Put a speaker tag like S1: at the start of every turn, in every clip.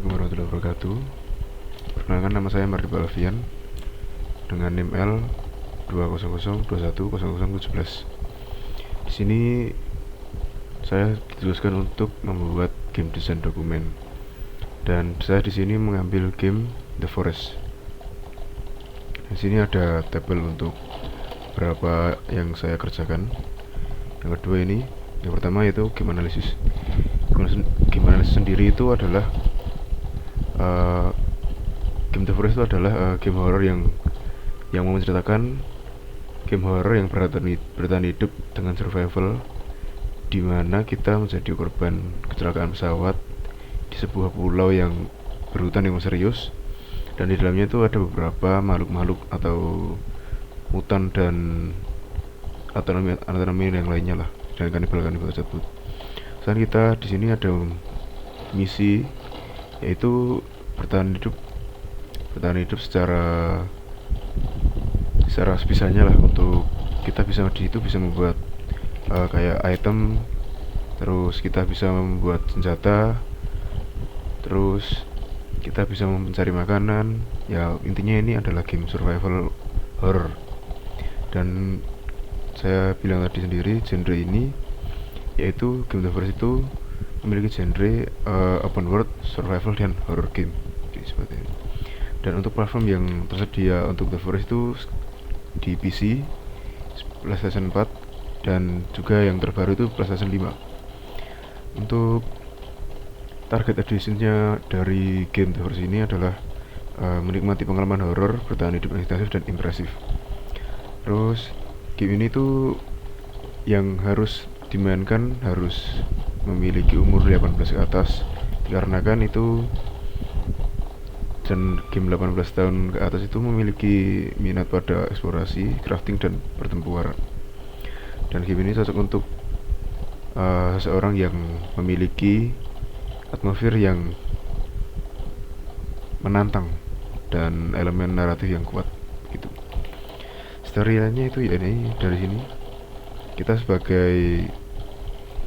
S1: Assalamualaikum warahmatullahi wabarakatuh. Perkenalkan, nama saya Mardi Balavian dengan NIM L 200210017. Di sini saya ditugaskan untuk membuat game desain dokumen, dan saya di sini mengambil game The Forest. Di sini ada tabel untuk berapa yang saya kerjakan. Yang kedua ini, yang pertama yaitu game analisis. Game analisis sendiri itu adalah game The Forest itu adalah game horror yang menceritakan game horror yang bertahan hidup dengan survival, di mana kita menjadi korban kecelakaan pesawat di sebuah pulau yang berhutan yang misterius, dan di dalamnya itu ada beberapa makhluk-makhluk atau mutan dan anonim yang lainnya lah, dan kanibal tersebut. Selain kita di sini ada misi, yaitu bertahan hidup secara sebisanya lah, untuk kita bisa di situ bisa membuat kayak item, terus kita bisa membuat senjata, terus kita bisa mencari makanan. Ya, intinya ini adalah game survival horror. Dan saya bilang tadi sendiri, genre ini yaitu game The Forest itu memiliki genre open world survival dan horror game seperti ini. Dan untuk platform yang tersedia untuk The Forest itu di PC, PlayStation 4, dan juga yang terbaru itu PlayStation 5. Untuk target editionnya dari game The Forest ini adalah menikmati pengalaman horor, bertahan hidup ekstensif dan impresif. Terus game ini tuh yang harus dimainkan harus memiliki umur 18 ke atas, dikarenakan itu, dan game 18 tahun ke atas itu memiliki minat pada eksplorasi, crafting, dan pertempuran. Dan game ini cocok untuk seseorang yang memiliki atmosfer yang menantang dan elemen naratif yang kuat gitu. Storyline-nya itu ya ini, dari sini kita sebagai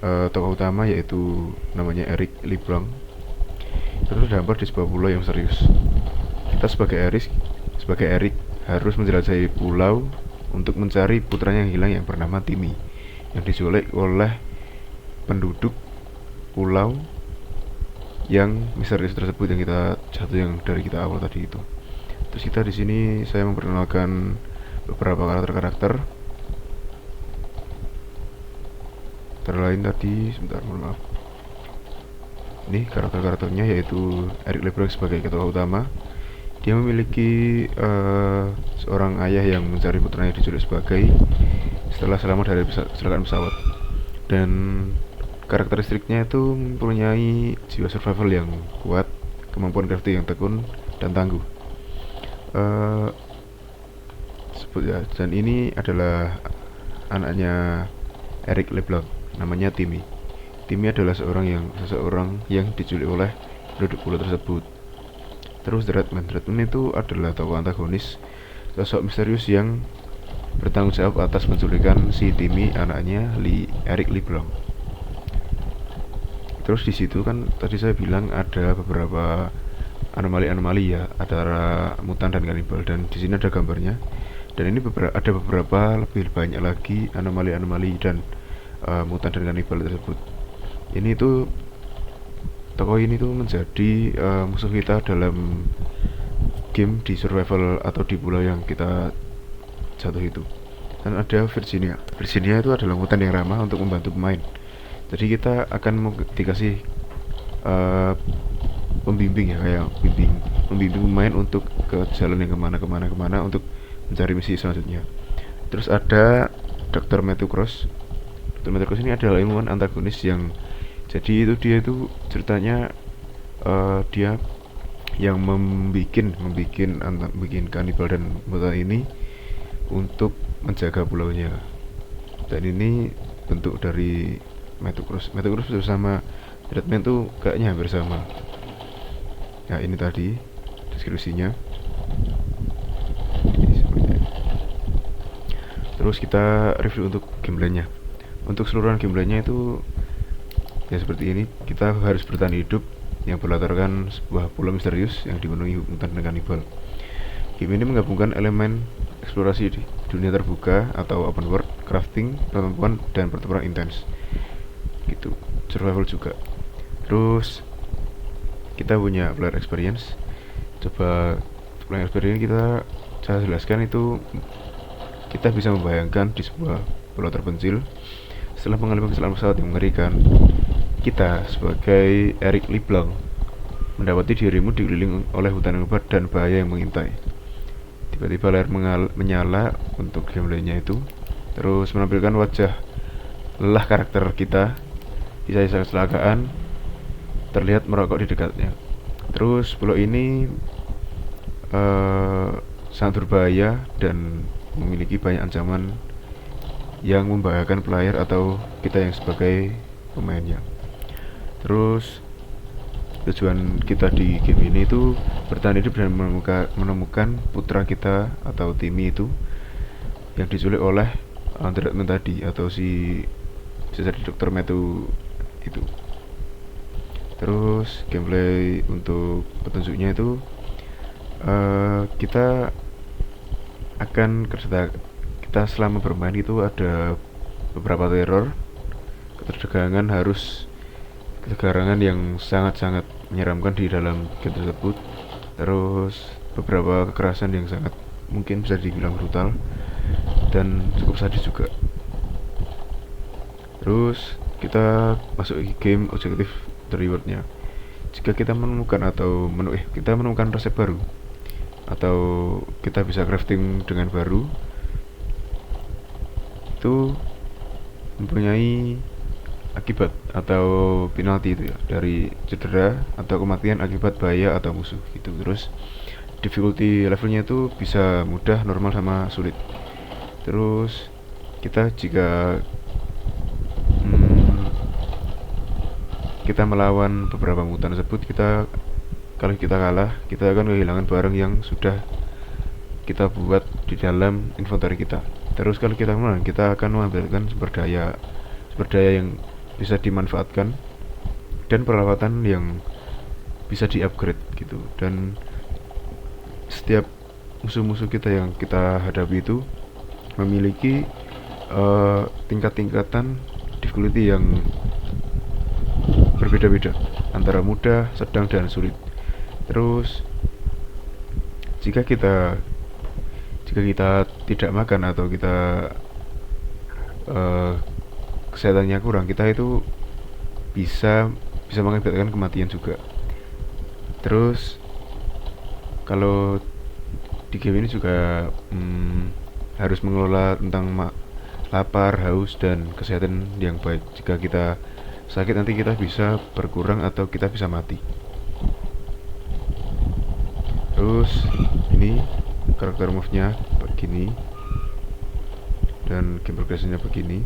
S1: tokoh utama, yaitu namanya Eric LeBlanc, itu terdampar di sebuah pulau yang serius. Kita sebagai Eric harus menjelajahi pulau untuk mencari putranya yang hilang yang bernama Timmy, yang diculik oleh penduduk pulau yang misterius tersebut, yang dari kita awal tadi itu. Terus kita di sini saya memperkenalkan beberapa karakter terlain tadi, sebentar, mohon maaf. Ini karakternya, yaitu Eric LeBlanc sebagai tokoh utama. Dia memiliki seorang ayah yang mencari putranya diculik setelah selamat dari kecelakaan pesawat, dan karakteristiknya itu mempunyai jiwa survival yang kuat, kemampuan crafting yang tekun dan tangguh. Dan ini adalah anaknya Eric LeBlanc, namanya Timmy. Timmy adalah seseorang yang diculik oleh penduduk pulau tersebut. Terus Redman itu adalah tokoh antagonis, sosok misterius yang bertanggung jawab atas penculikan si Timmy, anaknya Eric LeBlanc. Terus di situ kan tadi saya bilang ada beberapa anomali ya, antara mutan dan kanibal, dan di sini ada gambarnya. Dan ini ada beberapa lebih banyak lagi anomali dan mutan dan kanibal tersebut. Ini tuh tokoh ini tuh menjadi musuh kita dalam game di survival atau di pulau yang kita jatuh itu. Dan ada Virginia itu adalah mutan yang ramah untuk membantu pemain. Jadi kita akan dikasih pembimbing ya, kayak membimbing pemain untuk ke jalan yang kemana untuk mencari misi selanjutnya. Terus ada Dr. Matthew Cross. Dr. Matthew Cross ini adalah ilmuwan antagonis yang, jadi dia itu ceritanya dia yang membikin kanibal dan mutan ini untuk menjaga pulaunya. Dan ini bentuk dari Matthew Cross bersama Redman tuh kayaknya hampir sama. Ya, ini tadi deskripsinya. Terus kita review untuk gameplaynya. Untuk seluruhan gameplaynya itu ya seperti ini. Kita harus bertahan hidup yang berlatarkan sebuah pulau misterius yang dipenuhi mutan dan kanibal. Game ini menggabungkan elemen eksplorasi di dunia terbuka atau open world, crafting, pertempuran, dan pertempuran intens. Gitu, survival juga. Terus kita punya player experience. Coba player experience saya jelaskan itu kita bisa membayangkan di sebuah pulau terpencil setelah mengalami kecelakaan pesawat yang mengerikan. Kita sebagai Eric LeBlanc mendapati dirimu dikelilingi oleh hutan yang lebat dan bahaya yang mengintai. Tiba-tiba layar menyala untuk gameplaynya itu, terus menampilkan wajah lelah karakter kita di sisa kecelakaan terlihat merokok di dekatnya. Terus pulau ini sangat berbahaya dan memiliki banyak ancaman yang membahayakan player atau kita yang sebagai pemainnya. Terus tujuan kita di game ini itu bertahan hidup dan menemukan putra kita atau Timmy itu yang diculik oleh treatment tadi atau si bisa jadi dokter Metu itu. Terus gameplay untuk petunjuknya itu kita akan kita selama bermain itu ada beberapa teror, ketegangan yang sangat-sangat menyeramkan di dalam game tersebut. Terus beberapa kekerasan yang sangat mungkin bisa dibilang brutal dan cukup sadis juga. Terus kita masuk game objektif rewardnya. Jika kita menemukan resep baru atau kita bisa crafting dengan baru, itu mempunyai akibat atau penalti itu ya, dari cedera atau kematian akibat bahaya atau musuh gitu. Terus difficulty levelnya itu bisa mudah, normal, sama sulit. Terus jika kita melawan beberapa mutan tersebut, kalau kita kalah, kita akan kehilangan barang yang sudah kita buat di dalam inventory kita. Terus kalau kita menang, kita akan mengambilkan sumber daya yang bisa dimanfaatkan dan peralatan yang bisa di-upgrade gitu. Dan setiap musuh-musuh kita yang kita hadapi itu memiliki tingkatan difficulty yang berbeda-beda antara mudah, sedang, dan sulit. Terus jika kita tidak makan atau kita kesehatannya kurang, kita itu bisa mengakibatkan kematian juga. Terus kalau di game ini juga harus mengelola tentang lapar, haus, dan kesehatan yang baik. Jika kita sakit, nanti kita bisa berkurang atau kita bisa mati. Terus ini karakter move-nya begini dan game progression-nya begini.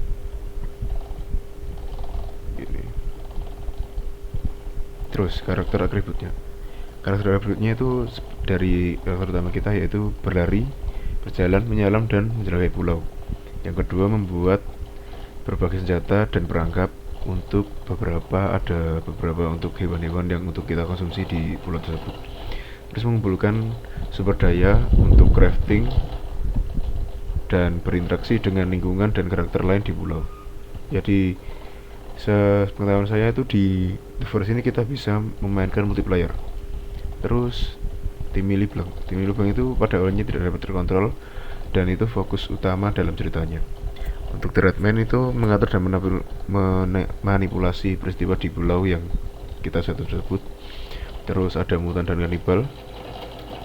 S1: Terus karakter atributnya itu dari karakter utama kita, yaitu berlari, berjalan, menyelam, dan menjelajahi pulau. Yang kedua, membuat berbagai senjata dan perangkap ada beberapa untuk hewan-hewan yang untuk kita konsumsi di pulau tersebut. Terus mengumpulkan sumber daya untuk crafting dan berinteraksi dengan lingkungan dan karakter lain di pulau. Jadi sepengetahuan saya itu di The Forest ini kita bisa memainkan multiplayer. Terus Timmy LeBlanc itu pada awalnya tidak dapat terkontrol dan itu fokus utama dalam ceritanya. Untuk The Redman itu mengatur dan manipulasi peristiwa di pulau yang kita tersebut. Terus ada mutan dan kanibal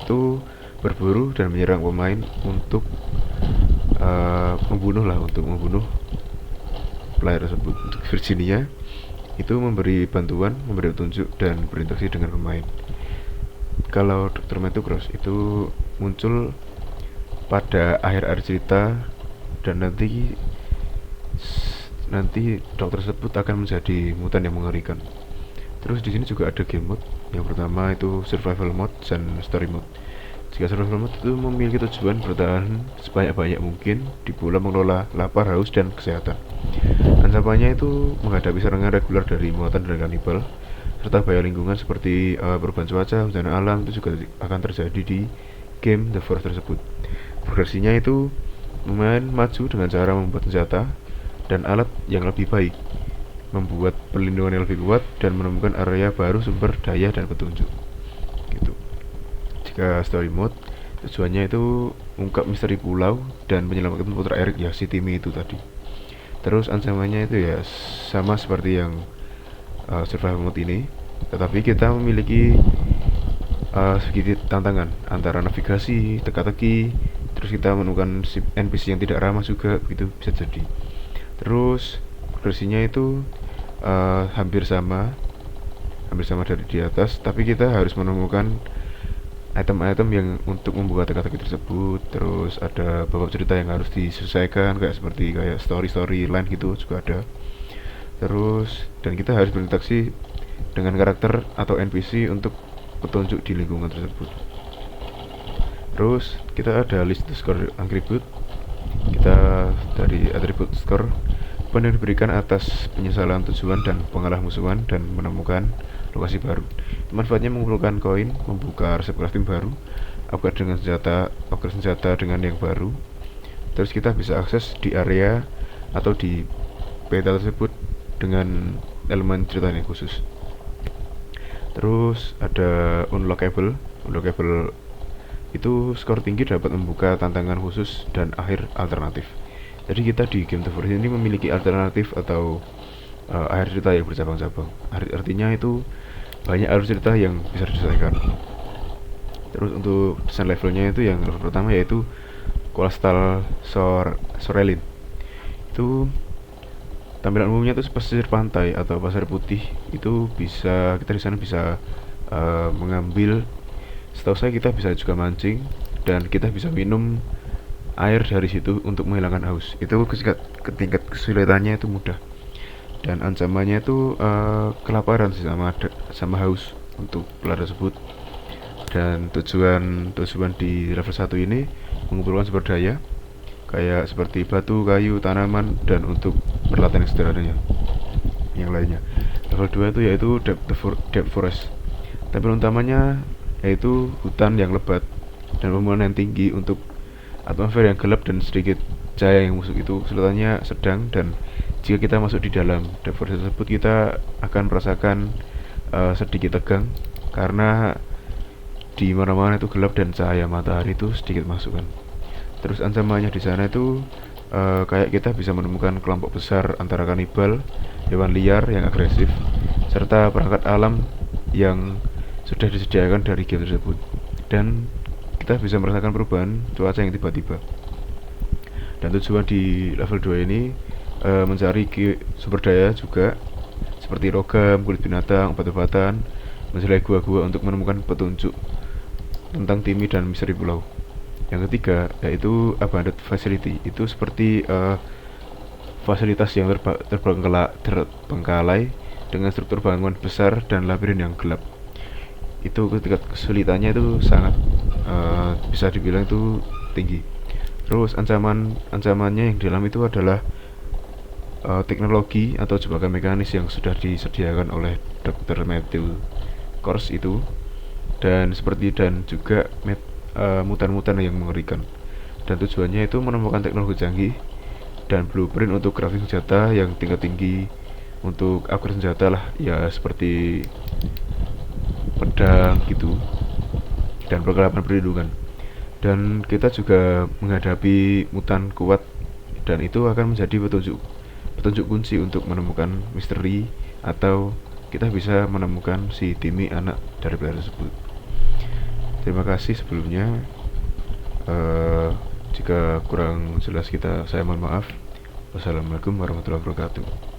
S1: itu berburu dan menyerang pemain untuk membunuh player tersebut. Untuk Virginia itu memberi bantuan, memberi petunjuk, dan berinteraksi dengan pemain. Kalau Dr. Matthew Cross itu muncul pada akhir cerita dan nanti dokter tersebut akan menjadi mutan yang mengerikan. Terus di sini juga ada game mode. Yang pertama itu survival mode dan story mode. Jika survival mode itu memiliki tujuan bertahan sebanyak-banyak mungkin di pulau, mengelola lapar, haus, dan kesehatan. Ancamannya itu menghadapi serangan reguler dari muatan dan kanibal, serta bahaya lingkungan seperti perubahan cuaca, bencana alam itu juga akan terjadi di game The Forest tersebut. Progresinya itu pemain maju dengan cara membuat senjata dan alat yang lebih baik, membuat perlindungan yang lebih kuat, dan menemukan area baru sumber daya dan petunjuk. Gitu. Jika story mode, tujuannya itu ungkap misteri pulau dan menyelamatkan putra Erik ya, si Timmy itu tadi. Terus ancamannya itu ya sama seperti yang survival mode ini, tetapi kita memiliki sedikit tantangan antara navigasi, teka-teki, terus kita menemukan NPC yang tidak ramah juga, begitu bisa jadi. Terus progresinya itu hampir sama dari di atas, tapi kita harus menemukan item-item yang untuk membuka teka-teki tersebut. Terus ada babak cerita yang harus diselesaikan, kayak story line gitu juga ada. Terus dan kita harus berinteraksi dengan karakter atau NPC untuk petunjuk di lingkungan tersebut. Terus kita ada list score atribut. Kita dari atribut score yang diberikan atas penyesalan tujuan dan pengalah musuhan dan menemukan lokasi baru. Manfaatnya mengumpulkan koin, membuka resep crafting baru, upgrade senjata dengan yang baru. Terus kita bisa akses di area atau di peta tersebut dengan elemen ceritanya khusus. Terus ada unlockable itu skor tinggi dapat membuka tantangan khusus dan akhir alternatif. Jadi kita di game The Forest ini memiliki alternatif atau akhir cerita yang bercabang-cabang. Artinya itu banyak alur cerita yang bisa diselesaikan. Terus untuk desain levelnya itu yang level pertama yaitu Coastal Sorelin. Itu tampilan umumnya itu pesisir pantai atau pasir putih. Itu kita di sana bisa mengambil, setahu saya kita bisa juga mancing dan kita bisa minum air dari situ untuk menghilangkan haus. Itu tingkat kesulitannya itu mudah. Dan ancamannya itu kelaparan sih sama haus untuk pelar tersebut. Dan tujuan di level 1 ini mengumpulkan sumber daya kayak seperti batu, kayu, tanaman, dan untuk peralatan yang sederhananya yang lainnya. Level 2 itu yaitu Depth Forest. Tampilan utamanya yaitu hutan yang lebat dan pepohonan yang tinggi untuk atmosfer yang gelap dan sedikit cahaya yang masuk. Itu kesulitannya sedang, dan jika kita masuk di dalam Depth Forest tersebut kita akan merasakan sedikit tegang karena di mana-mana itu gelap dan cahaya matahari itu sedikit masukkan. Terus ancamannya di sana itu kayak kita bisa menemukan kelompok besar antara kanibal, hewan liar yang agresif, serta perangkat alam yang sudah disediakan dari game tersebut. Dan kita bisa merasakan perubahan cuaca yang tiba-tiba. Dan tujuan di level 2 ini mencari sumber daya juga seperti logam, kulit binatang, obat-obatan, menjelajah gua-gua untuk menemukan petunjuk tentang Timmy dan misteri pulau. Yang ketiga yaitu Abandoned Facility. Itu seperti fasilitas yang terbengkalai dengan struktur bangunan besar dan labirin yang gelap. Itu ketika kesulitannya itu sangat bisa dibilang itu tinggi. Terus ancamannya yang di dalam itu adalah teknologi atau jebakan mekanis yang sudah disediakan oleh Dr. Matthew Kors itu, dan juga mutan-mutan yang mengerikan. Dan tujuannya itu menemukan teknologi canggih dan blueprint untuk crafting senjata yang tingkat tinggi untuk upgrade senjata lah, ya seperti pedang gitu, dan perlengkapan perlindungan. Dan kita juga menghadapi mutan kuat, dan itu akan menjadi petunjuk kunci untuk menemukan misteri atau kita bisa menemukan si Timmy, anak dari player tersebut. Terima kasih sebelumnya. Jika kurang jelas saya mohon maaf. Wassalamualaikum warahmatullahi wabarakatuh.